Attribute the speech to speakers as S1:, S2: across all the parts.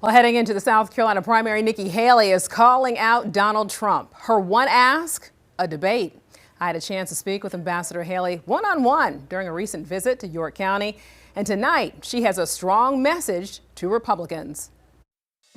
S1: Well, heading into the South Carolina primary, Nikki Haley is calling out Donald Trump. Her one ask, a debate. I had a chance to speak with Ambassador Haley one-on-one during a recent visit to York County. And tonight, she has a strong message to Republicans.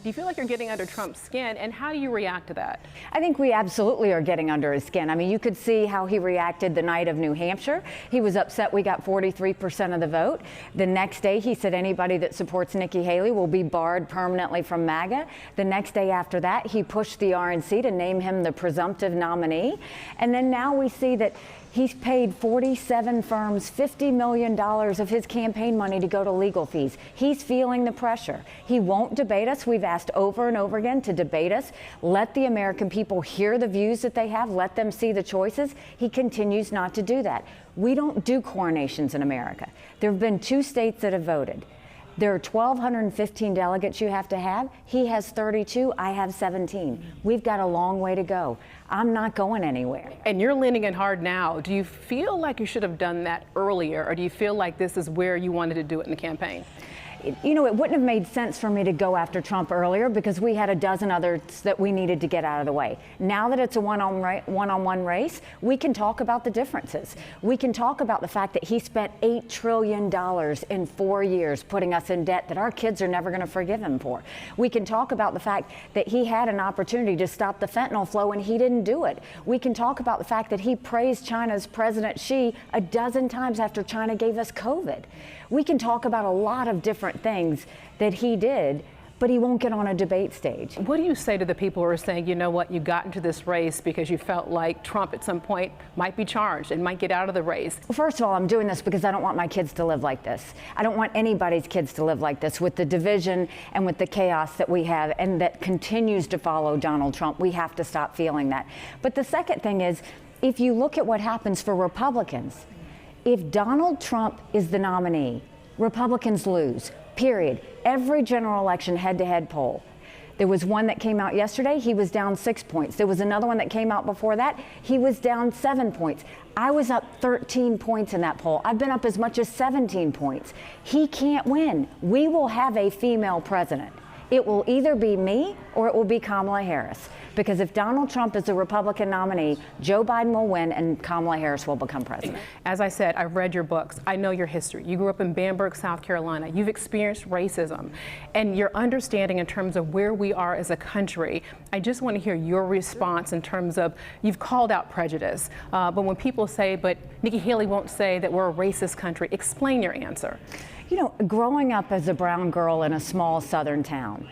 S1: Do you feel like you're getting under Trump's skin, and how do you react to that?
S2: I think we absolutely are getting under his skin. I mean, you could see how he reacted the night of New Hampshire. He was upset we got 43% of the vote. The next day, he said anybody that supports Nikki Haley will be barred permanently from MAGA. The next day after that, he pushed the RNC to name him the presumptive nominee. And then now we see that he's paid 47 firms $50 million of his campaign money to go to legal fees. He's feeling the pressure. He won't debate us. We've asked over and over again to debate us. Let the American people hear the views that they have. Let them see the choices. He continues not to do that. We don't do coronations in America. There have been 2 states that have voted. There are 1,215 delegates you have to have. He has 32. I have 17. We've got a long way to go. I'm not going anywhere.
S1: And you're leaning in hard now. Do you feel like you should have done that earlier, or do you feel like this is where you wanted to do it in the campaign?
S2: You know, it wouldn't have made sense for me to go after Trump earlier because we had a dozen others that we needed to get out of the way. Now that it's a one-on-one race, we can talk about the differences. We can talk about the fact that he spent $8 trillion in 4 years putting us in debt that our kids are never going to forgive him for. We can talk about the fact that he had an opportunity to stop the fentanyl flow and he didn't do it. We can talk about the fact that he praised China's President Xi a dozen times after China gave us COVID. We can talk about a lot of different things that he did, but he won't get on a debate stage.
S1: What do you say to the people who are saying, you know what, you got into this race because you felt like Trump at some point might be charged and might get out of the race?
S2: Well, first of all, I'm doing this because I don't want my kids to live like this. I don't want anybody's kids to live like this with the division and with the chaos that we have and that continues to follow Donald Trump. We have to stop feeling that. But the second thing is, if you look at what happens for Republicans, if Donald Trump is the nominee, Republicans lose, period. Every general election head-to-head poll. There was one that came out yesterday, he was down 6 points. There was another one that came out before that, he was down 7 points. I was up 13 points in that poll. I've been up as much as 17 points. He can't win. We will have a female president. It will either be me or it will be Kamala Harris. Because if Donald Trump is the Republican nominee, Joe Biden will win and Kamala Harris will become president.
S1: As I said, I've read your books. I know your history. You grew up in Bamberg, South Carolina. You've experienced racism and your understanding in terms of where we are as a country. I just want to hear your response in terms of, you've called out prejudice, but when people say, but Nikki Haley won't say that we're a racist country, explain your answer.
S2: You know, growing up as a brown girl in a small southern town,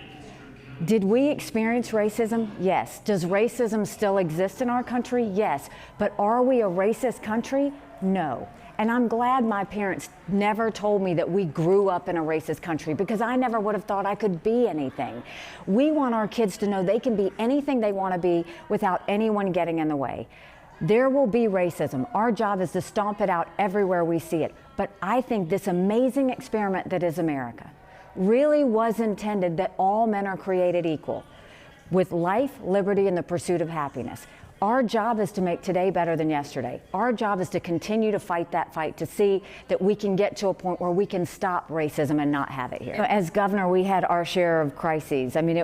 S2: did we experience racism? Yes. Does racism still exist in our country? Yes. But are we a racist country? No. And I'm glad my parents never told me that we grew up in a racist country because I never would have thought I could be anything. We want our kids to know they can be anything they want to be without anyone getting in the way. There will be racism. Our job is to stomp it out everywhere we see it. But I think this amazing experiment that is America really was intended that all men are created equal with life, liberty, and the pursuit of happiness. Our job is to make today better than yesterday. Our job is to continue to fight that fight, to see that we can get to a point where we can stop racism and not have it here. As governor, we had our share of crises. I mean,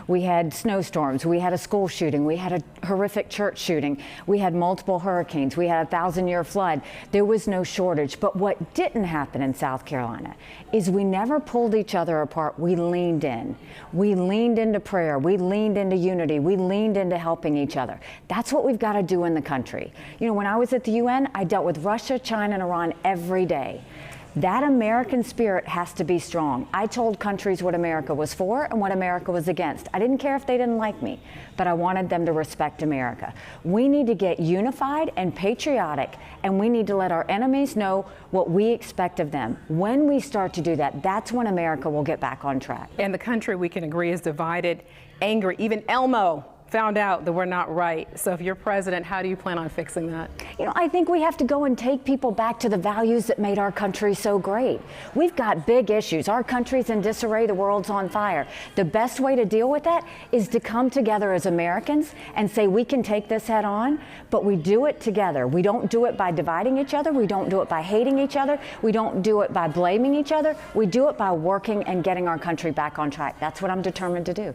S2: we had snowstorms, we had a school shooting, we had a horrific church shooting, we had multiple hurricanes, we had a 1,000-year flood. There was no shortage. But what didn't happen in South Carolina is we never pulled each other apart. We leaned in. We leaned into prayer. We leaned into unity. We leaned into helping each other. That's what we've got to do in the country. You know, when I was at the UN, I dealt with Russia, China, and Iran every day. That American spirit has to be strong. I told countries what America was for and what America was against. I didn't care if they didn't like me, but I wanted them to respect America. We need to get unified and patriotic, and we need to let our enemies know what we expect of them. When we start to do that, that's when America will get back on track.
S1: And the country, we can agree, is divided, angry. Even Elmo found out that we're not right. So if you're president, how do you plan on fixing that?
S2: You know, I think we have to go and take people back to the values that made our country so great. We've got big issues. Our country's in disarray. The world's on fire. The best way to deal with that is to come together as Americans and say we can take this head on, but we do it together. We don't do it by dividing each other. We don't do it by hating each other. We don't do it by blaming each other. We do it by working and getting our country back on track. That's what I'm determined to do.